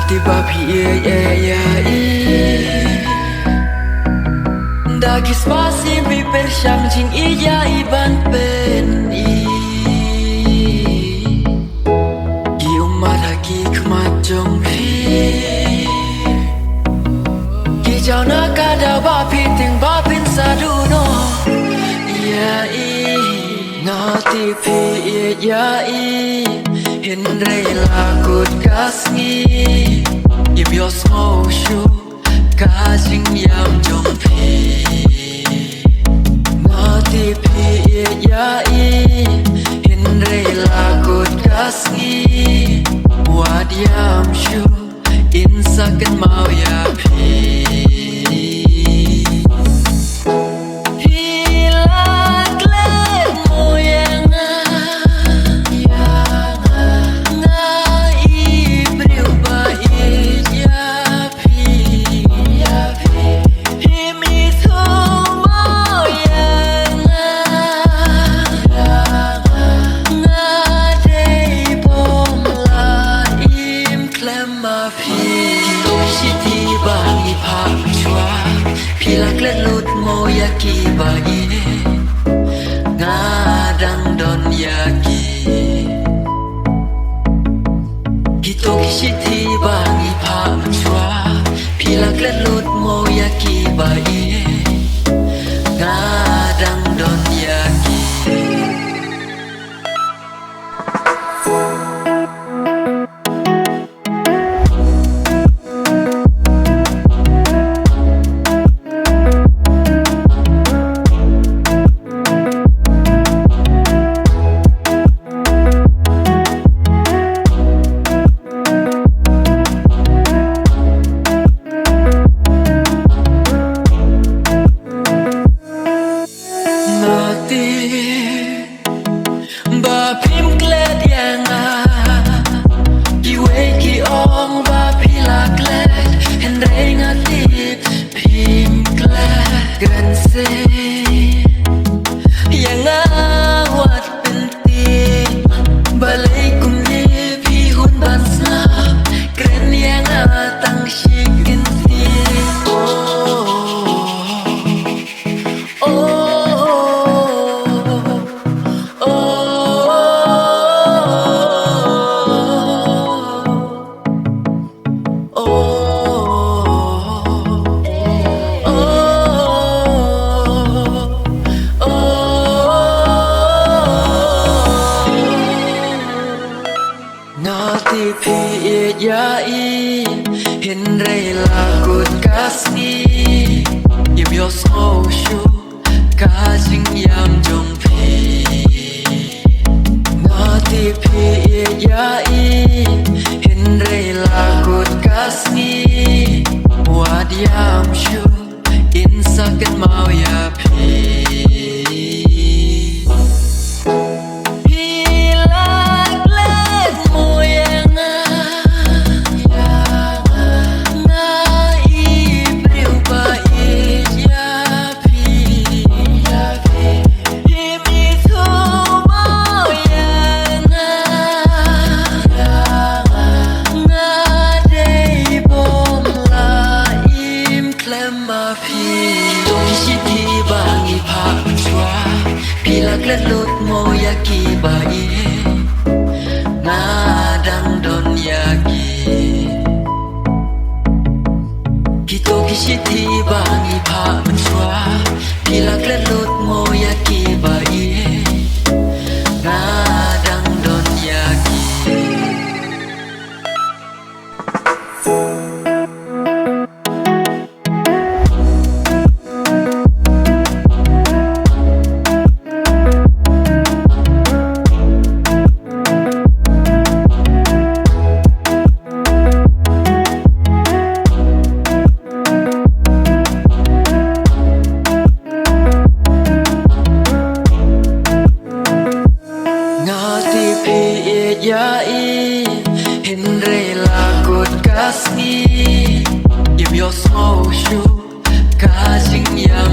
tiba pie Dagi spasi mi persiang jing iya iban pen Gi umar hagi kemat jong pi Gi jau na kada bapi ting bapin sadu no Ngati pi Hin rei lakut kasngi Im yos ngô shu Ka jing yam jong pi Ngati pi Hin rei lakut kasngi Wad yam shu Insakan mau ya pi Pilak lelut mo yaki bayi Ngadang don yaki Hito kishiti bangi pa mchwa Pilak lelut mo yaki bayi Ngadang don yaki Ba phim gled yang Ki wei ki ong ba pila gled Hen rei ngati phim gled Gran se Yang awat penting Balai kum ni pi hun ban snap Gran yang tang shik inti Ngati pi Hin rei lakut kasni Im yos ngô shu Ka jing yam jong pi Ngati pi Hin rei lakut kasni Wad yam shu Insakan mau ya pi Pilak lelut mo yaki bayi Ngadang don yaki Kito kishiti bangi pa menchwa Pilak lelut mo yaki bayi Ngadang don yaki Hin rei lakut kasni Im yos ngô shu Ka jing yam